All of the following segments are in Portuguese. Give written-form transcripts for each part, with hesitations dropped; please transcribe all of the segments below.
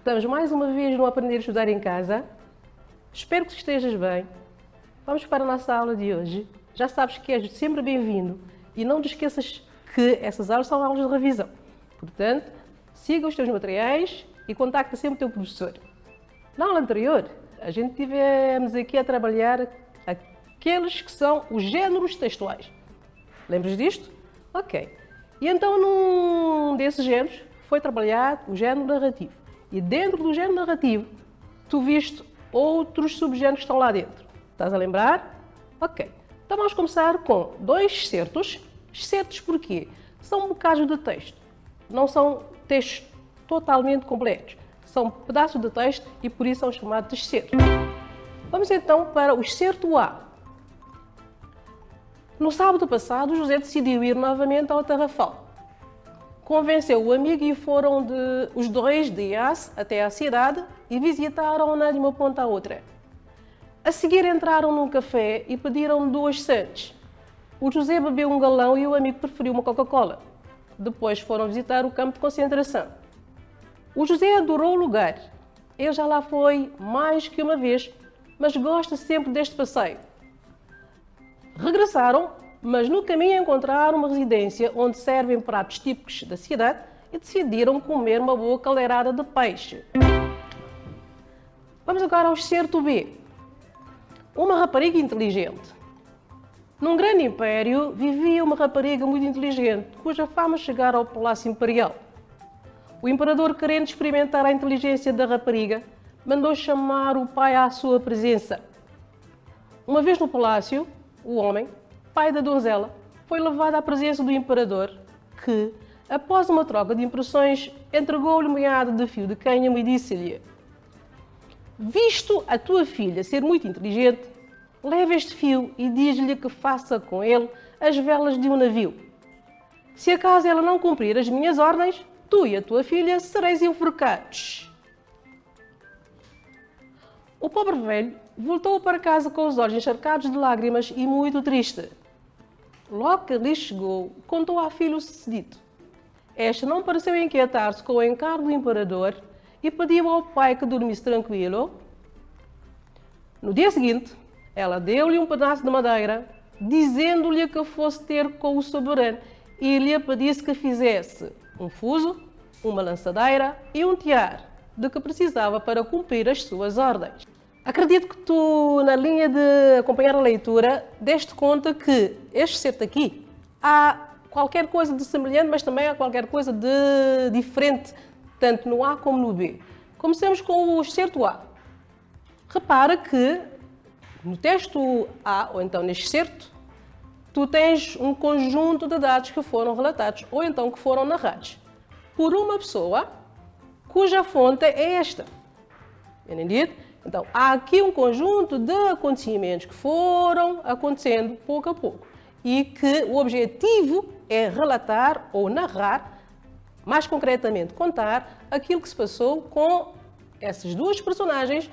Estamos mais uma vez no Aprender a Estudar em Casa. Espero que estejas bem. Vamos para a nossa aula de hoje. Já sabes que és sempre bem-vindo e não te esqueças que essas aulas são aulas de revisão. Portanto, siga os teus materiais e contacta sempre o teu professor. Na aula anterior, a gente tivemos aqui a trabalhar aqueles que são os géneros textuais. Lembras disto? Ok. E então, num desses géneros, foi trabalhado o género narrativo. E dentro do género narrativo, tu viste outros subgéneros que estão lá dentro. Estás a lembrar? Ok. Então vamos começar com dois excertos. Excertos porquê? São bocados de texto. Não são textos totalmente completos. São pedaços de texto e por isso são chamados de excertos. Vamos então para o excerto A. No sábado passado, José decidiu ir novamente ao Tarrafal. Convenceu o amigo e foram os dois de Ias até à cidade e visitaram-na de uma ponta à outra. A seguir entraram num café e pediram 2 sandes. O José bebeu um galão e o amigo preferiu uma Coca-Cola. Depois foram visitar o campo de concentração. O José adorou o lugar. Ele já lá foi mais que uma vez, mas gosta sempre deste passeio. Regressaram, mas no caminho encontraram uma residência onde servem pratos típicos da cidade e decidiram comer uma boa caldeirada de peixe. Vamos agora ao excerto B. Uma rapariga inteligente. Num grande império vivia uma rapariga muito inteligente, cuja fama chegara ao Palácio Imperial. O imperador, querendo experimentar a inteligência da rapariga, mandou chamar o pai à sua presença. Uma vez no palácio, o homem, pai da donzela, foi levado à presença do imperador, que, após uma troca de impressões, entregou-lhe um punhado de fio de cânhamo e disse-lhe: visto a tua filha ser muito inteligente, leva este fio e diz-lhe que faça com ele as velas de um navio. Se acaso ela não cumprir as minhas ordens, tu e a tua filha sereis enforcados. O pobre velho voltou para casa com os olhos encharcados de lágrimas e muito triste. Logo que ali chegou, contou à filha o sucedido. Esta não pareceu inquietar-se com o encargo do imperador e pediu ao pai que dormisse tranquilo. No dia seguinte, ela deu-lhe um pedaço de madeira, dizendo-lhe que fosse ter com o soberano e lhe pedisse que fizesse um fuso, uma lançadeira e um tiar de que precisava para cumprir as suas ordens. Acredito que tu, na linha de acompanhar a leitura, deste conta que este excerto aqui há qualquer coisa de semelhante, mas também há qualquer coisa de diferente, tanto no A como no B. Comecemos com o excerto A. Repara que no texto A, ou então neste excerto, tu tens um conjunto de dados que foram relatados, ou então que foram narrados, por uma pessoa cuja fonte é esta. Entendido? Então, há aqui um conjunto de acontecimentos que foram acontecendo pouco a pouco e que o objetivo é relatar ou narrar, mais concretamente contar, aquilo que se passou com essas duas personagens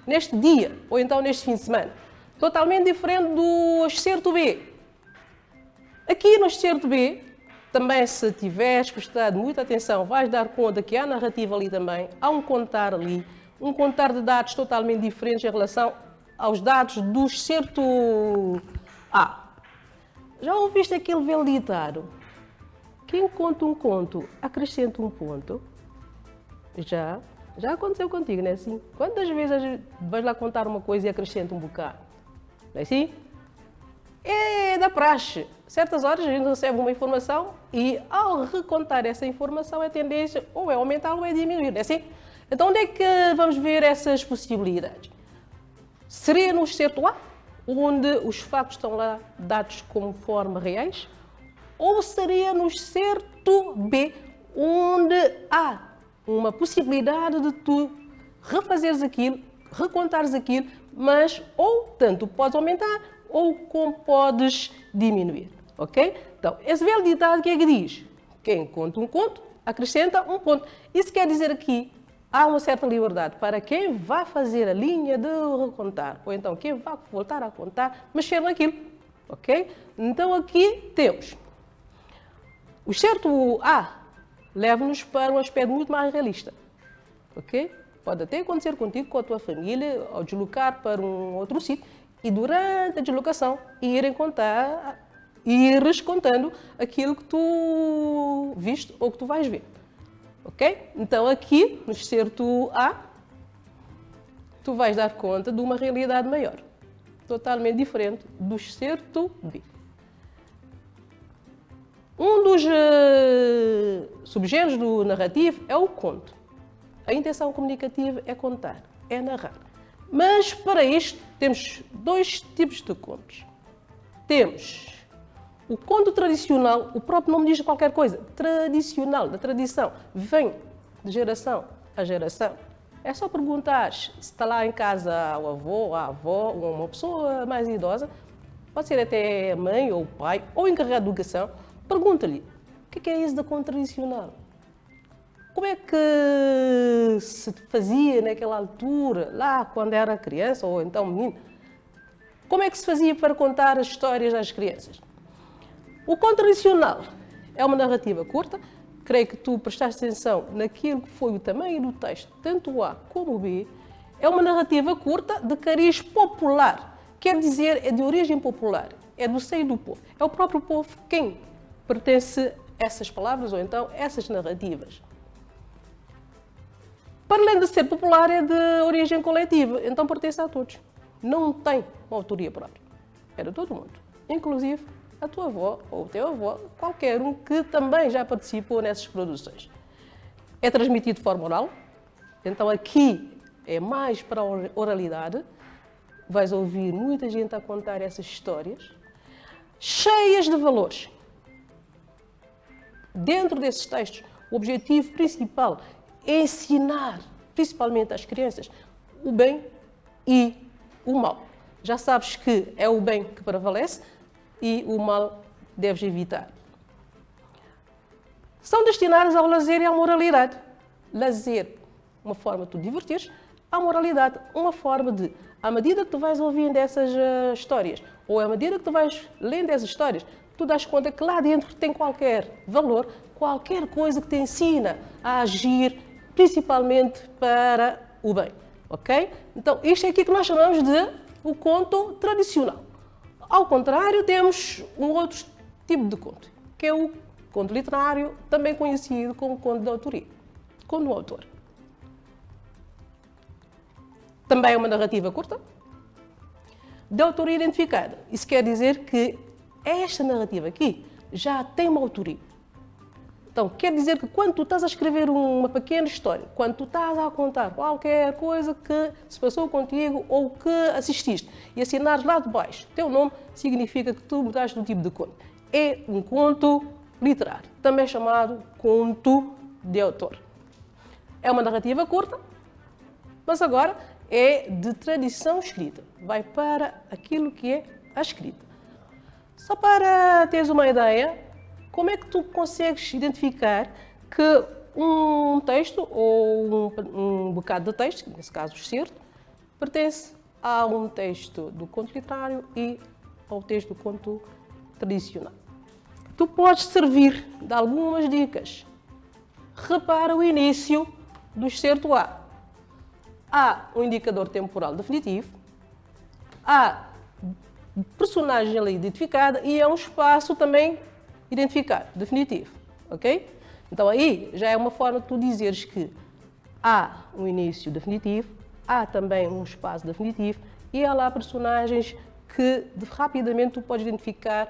neste dia ou então neste fim de semana. Totalmente diferente do excerto B. Aqui no excerto B, também se tiveres prestado muita atenção, vais dar conta que há narrativa ali também, há um contar ali, um contar de dados totalmente diferentes em relação aos dados do excerto A. Já ouviste aquele velho ditado? Quem conta um conto acrescenta um ponto? Já aconteceu contigo, não é assim? Quantas vezes vais lá contar uma coisa e acrescenta um bocado? Não é assim? É da praxe. Certas horas a gente recebe uma informação e ao recontar essa informação a tendência ou é aumentar ou é diminuir, não é assim? Então onde é que vamos ver essas possibilidades? Seria no excerto A, onde os factos estão lá dados conforme reais? Ou seria no excerto B, onde há uma possibilidade de tu refazeres aquilo, recontares aquilo, mas ou tanto podes aumentar ou como podes diminuir, ok? Então, esse velho ditado que é que diz? Quem conta um conto, acrescenta um ponto. Isso quer dizer aqui, há uma certa liberdade para quem vai fazer a linha de recontar, ou então quem vai voltar a contar, mexer naquilo, ok? Então aqui temos o excerto A leva-nos para um aspecto muito mais realista. ok? Pode até acontecer contigo, com a tua família, ao deslocar para um outro sítio e durante a deslocação ires contando aquilo que tu viste ou que tu vais ver, ok? Então aqui, no excerto A, tu vais dar conta de uma realidade maior, totalmente diferente do excerto B. Um dos subgêneros do narrativo é o conto. A intenção comunicativa é contar, é narrar. Mas para isto temos dois tipos de contos. Temos o conto tradicional, o próprio nome diz qualquer coisa, tradicional, da tradição, vem de geração a geração. É só perguntar se está lá em casa o avô, a avó, ou uma pessoa mais idosa, pode ser até a mãe ou o pai, ou encarregado de educação, pergunta-lhe, o que é isso da conto tradicional? Como é que se fazia naquela altura, lá quando era criança ou então menino? Como é que se fazia para contar as histórias às crianças? O conto tradicional é uma narrativa curta, creio que tu prestaste atenção naquilo que foi o tamanho do texto, tanto o A como o B. É uma narrativa curta de cariz popular, quer dizer, é de origem popular, é do seio do povo. É o próprio povo quem pertence a essas palavras ou então essas narrativas. Para além de ser popular, é de origem coletiva, então pertence a todos. Não tem uma autoria própria. É de todo mundo, inclusive a tua avó ou o teu avô, qualquer um que também já participou nessas produções. É transmitido de forma oral, então aqui é mais para a oralidade. Vais ouvir muita gente a contar essas histórias, cheias de valores. Dentro desses textos, o objetivo principal é ensinar, principalmente às crianças, o bem e o mal. Já sabes que é o bem que prevalece e o mal deves evitar. São destinadas ao lazer e à moralidade. Lazer, uma forma de tu divertires, a moralidade, uma forma de, à medida que tu vais ouvindo dessas histórias, ou à medida que tu vais lendo essas histórias, tu dás conta que lá dentro tem qualquer valor, qualquer coisa que te ensina a agir, principalmente para o bem, ok? Então, isto é aqui que nós chamamos de o conto tradicional. Ao contrário, temos um outro tipo de conto, que é o conto literário, também conhecido como conto de autoria, conto do autor. Também é uma narrativa curta, de autoria identificada. Isso quer dizer que esta narrativa aqui já tem uma autoria. Então, quer dizer que quando tu estás a escrever uma pequena história, quando tu estás a contar qualquer coisa que se passou contigo ou que assististe e assinares lá de baixo teu nome, significa que tu mudaste do tipo de conto. É um conto literário, também chamado conto de autor. É uma narrativa curta, mas agora é de tradição escrita. Vai para aquilo que é a escrita. Só para teres uma ideia, como é que tu consegues identificar que um texto ou um bocado de texto, nesse caso o excerto, pertence a um texto do conto literário e ao texto do conto tradicional? Tu podes servir de algumas dicas. Repara o início do excerto A. Há um indicador temporal definitivo, há personagem ali identificada e é um espaço também identificado, definitivo, ok? Então aí já é uma forma de tu dizeres que há um início definitivo, há também um espaço definitivo e há lá personagens que rapidamente tu podes identificar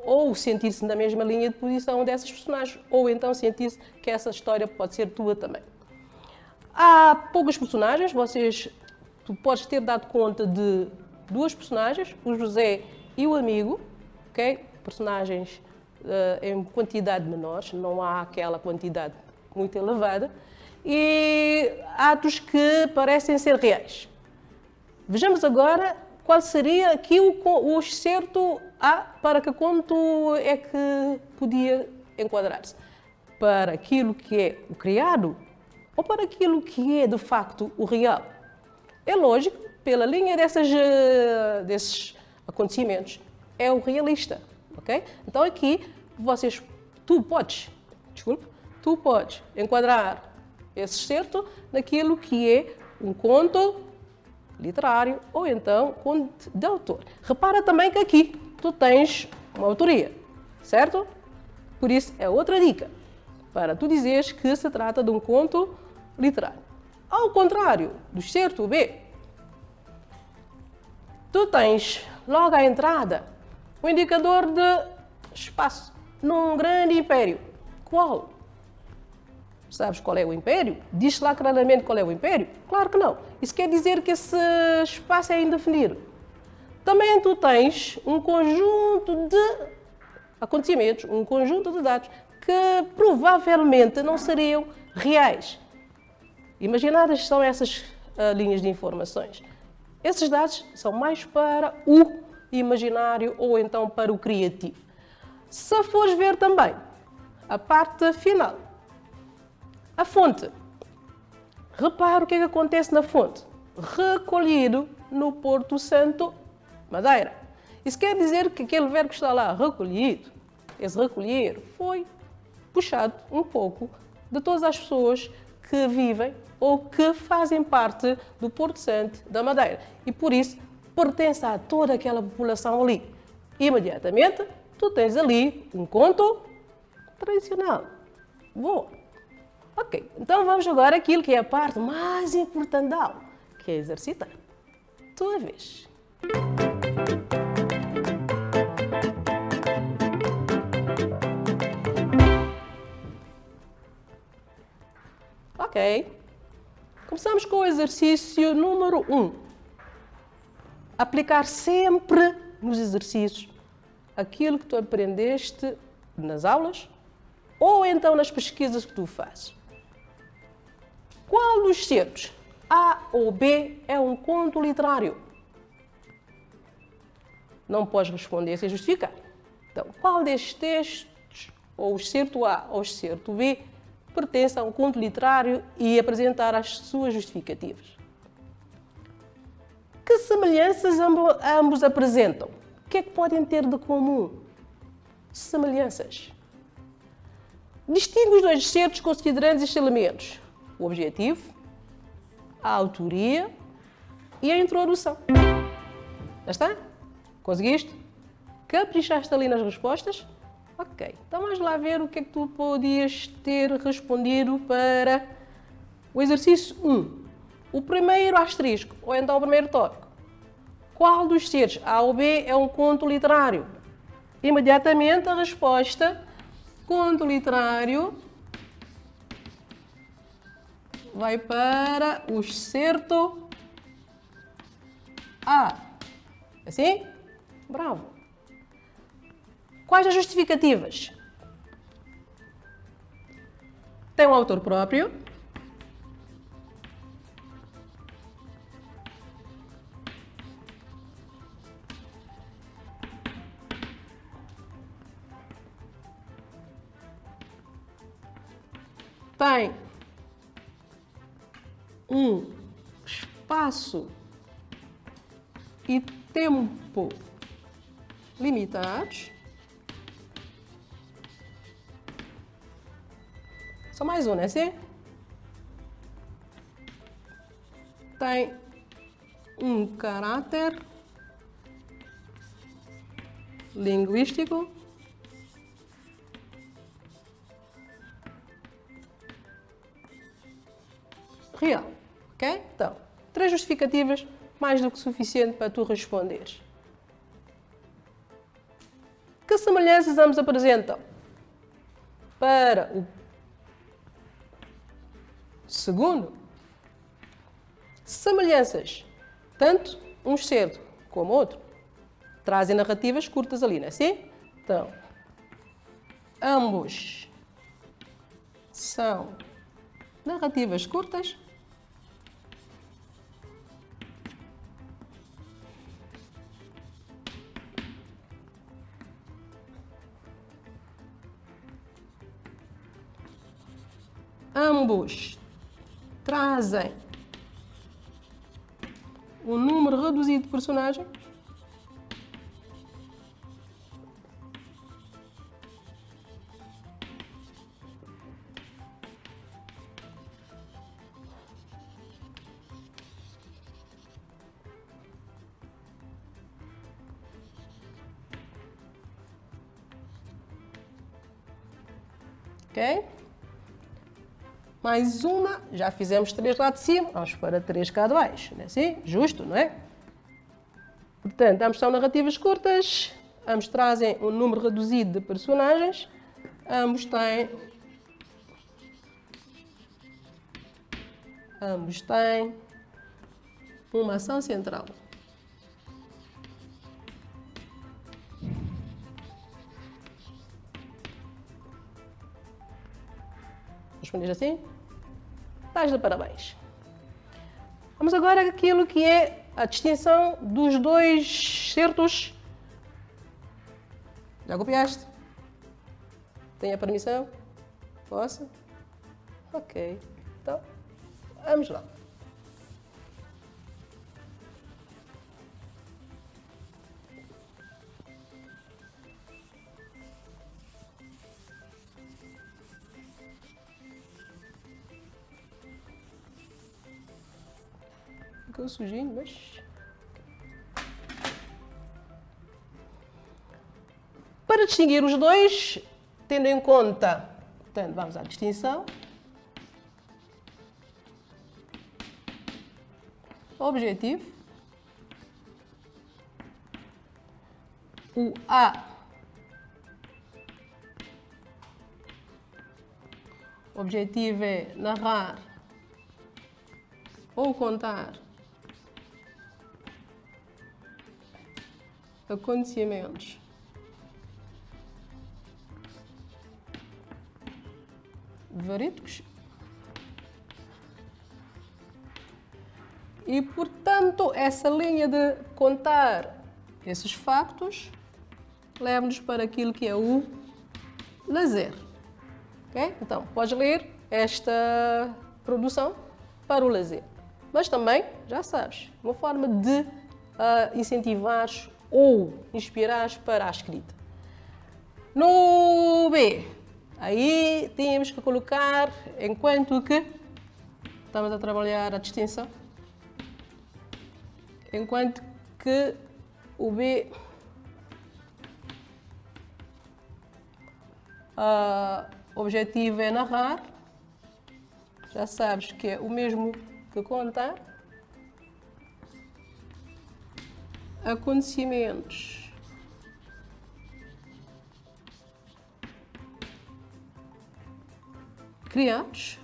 ou sentir-se na mesma linha de posição dessas personagens ou então sentir-se que essa história pode ser tua também. Há poucos personagens, tu podes ter dado conta de duas personagens, o José e o amigo, ok? Personagens em quantidade menores, não há aquela quantidade muito elevada, e atos que parecem ser reais. Vejamos agora qual seria aqui o excerto A, para que conto é que podia enquadrar-se? Para aquilo que é o criado ou para aquilo que é de facto o real? É lógico, pela linha desses acontecimentos, é o realista, ok? Então aqui tu podes enquadrar esse excerto naquilo que é um conto literário ou então conto de autor. Repara também que aqui tu tens uma autoria, certo? Por isso é outra dica para tu dizeres que se trata de um conto literário. Ao contrário do excerto B, tu tens logo à entrada o indicador de espaço num grande império. Qual? Sabes qual é o império? Diz lá claramente qual é o império? Claro que não. Isso quer dizer que esse espaço é indefinido. Também tu tens um conjunto de acontecimentos, um conjunto de dados que provavelmente não seriam reais. Imaginadas são essas linhas de informações. Esses dados são mais para o imaginário ou então para o criativo. Se fores ver também a parte final, a fonte. Repara o que é que acontece na fonte. Recolhido no Porto Santo, Madeira. Isso quer dizer que aquele verbo que está lá, recolhido, esse recolher, foi puxado um pouco de todas as pessoas que vivem ou que fazem parte do Porto Santo da Madeira. E por isso pertence a toda aquela população ali. Imediatamente, tu tens ali um conto tradicional. Boa. Ok, então vamos agora àquilo que é a parte mais importante da aula, que é exercitar. Tua vez. Ok. Começamos com o exercício número 1. Aplicar sempre nos exercícios aquilo que tu aprendeste nas aulas ou então nas pesquisas que tu fazes. Qual dos excertos, A ou B, é um conto literário? Não podes responder sem justificar. Então, qual destes textos, ou o excerto A ou o excerto B, pertence a um conto literário e apresentar as suas justificativas? Que semelhanças ambos apresentam? O que é que podem ter de comum? Semelhanças. Distingue os dois excertos considerando estes elementos: o objetivo, a autoria e a introdução. Já está? Conseguiste? Caprichaste ali nas respostas? Ok, então vamos lá ver o que é que tu podias ter respondido para o exercício 1. O primeiro asterisco, ou então o primeiro tópico. Qual dos excertos, A ou B, é um conto literário? Imediatamente a resposta: conto literário, vai para o excerto A. Assim? Bravo. Quais as justificativas? Tem um autor próprio. Tem um espaço e tempo limitados. Só mais um, né? Sim? Tem um caráter linguístico real. Ok? Então, 3 justificativas, mais do que suficiente para tu responderes. Que semelhanças ambos apresentam? Para o segundo, semelhanças, tanto um excerto como outro, trazem narrativas curtas ali, não é assim? Então, ambos são narrativas curtas. Ambos trazem um número reduzido de personagens. Ok? Mais uma, já fizemos 3 lá de cima, vamos para 3 cá de baixo, não é assim? Justo, não é? Portanto, ambos são narrativas curtas, ambos trazem um número reduzido de personagens, ambos têm uma ação central. Respondeste assim? Estás de parabéns. Vamos agora àquilo que é a distinção dos dois certos. Já copiaste? Tenho a permissão? Posso? Ok. Então, vamos lá. Ficou sujinho, mas... Para distinguir os dois, tendo em conta... Portanto, vamos à distinção. Objetivo. O A. O objetivo é narrar ou contar acontecimentos verídicos e, portanto, essa linha de contar esses factos leva-nos para aquilo que é o lazer. Okay? Então, podes ler esta produção para o lazer. Mas também, já sabes, uma forma de incentivares ou inspirares para a escrita. No B, aí temos que colocar, enquanto que estamos a trabalhar a distinção, enquanto que o B o objetivo é narrar, já sabes que é o mesmo que contar, acontecimentos criados,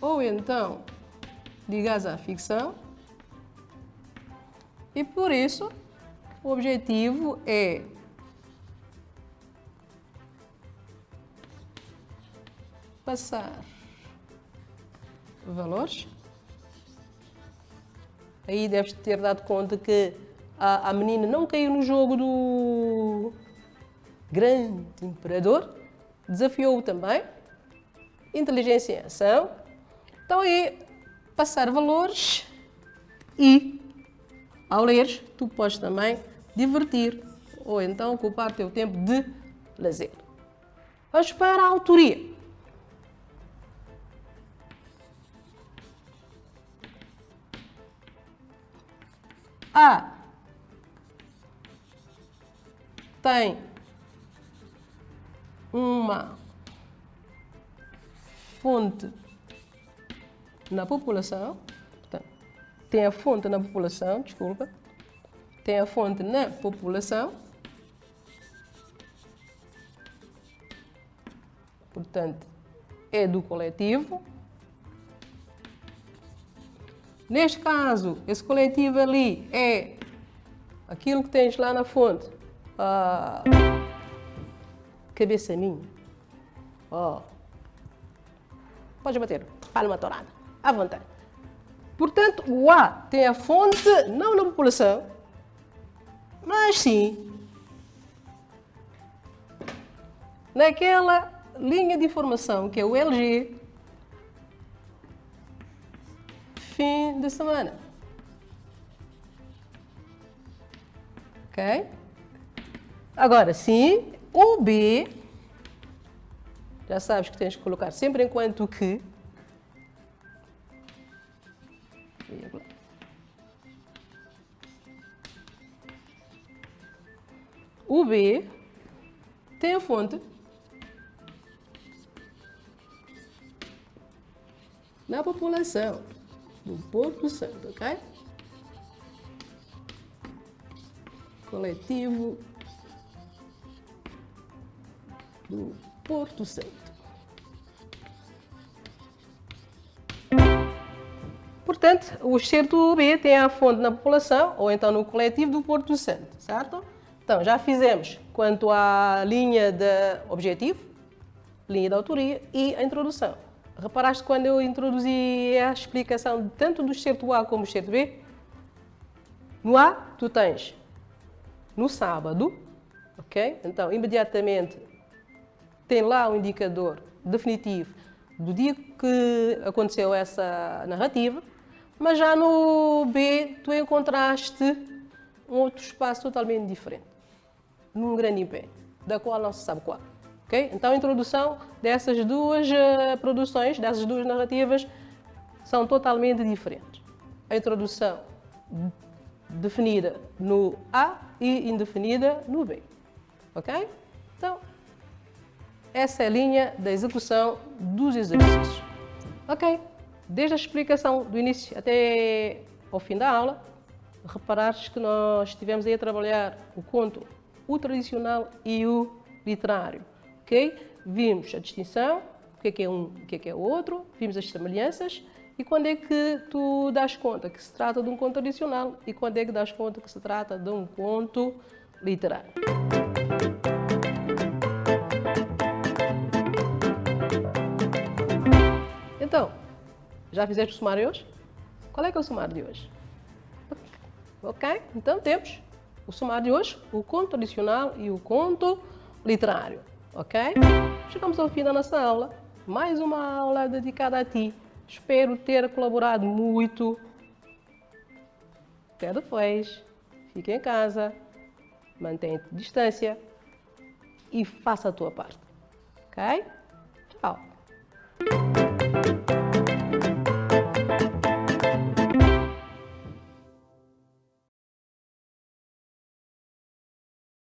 ou então ligados à ficção, e por isso o objetivo é passar valores. Aí deves ter dado conta que a menina não caiu no jogo do grande imperador, desafiou-o também, inteligência em ação. Então aí, passar valores e, ao leres, tu podes também divertir ou então ocupar o teu tempo de lazer. Vamos para a autoria. A tem uma fonte na população, portanto, tem a fonte na população, desculpa, tem a fonte na população, portanto, é do coletivo. Neste caso, esse coletivo ali é aquilo que tens lá na fonte. Cabeça minha. Oh. Pode bater. Palma torada. À vontade. Portanto, o A tem a fonte não na população, mas sim naquela linha de informação que é o LG fim de semana. Ok? Agora sim, o B, já sabes que tens que colocar sempre enquanto que. O B tem a fonte na população do Porto Santo, ok? Coletivo do Porto Santo. Portanto, o excerto B tem a fonte na população ou então no coletivo do Porto Santo, certo? Então, já fizemos quanto à linha de objetivo, linha de autoria e a introdução. Reparaste quando eu introduzi a explicação tanto do excerto A como do excerto B? No A, tu tens no sábado, ok? Então, imediatamente, tem lá o indicador definitivo do dia que aconteceu essa narrativa, mas já no B, tu encontraste um outro espaço totalmente diferente, num grande empenho, da qual não se sabe qual. Okay? Então, a introdução dessas duas produções, dessas duas narrativas, são totalmente diferentes. A introdução definida no A e indefinida no B. Ok? Então, essa é a linha da execução dos exercícios. Ok? Desde a explicação do início até ao fim da aula, reparaste que nós estivemos aí a trabalhar o conto, o tradicional e o literário. Okay? Vimos a distinção, o que é um, o que é o outro, vimos as semelhanças e quando é que tu das conta que se trata de um conto tradicional e quando é que das conta que se trata de um conto literário. Então, já fizeste o sumário hoje? Qual é que é o sumário de hoje? Ok, então temos o sumário de hoje, o conto tradicional e o conto literário. Ok? Chegamos ao fim da nossa aula. Mais uma aula dedicada a ti. Espero ter colaborado muito. Até depois. Fique em casa. Mantenha-te distância. E faça a tua parte. Ok? Tchau.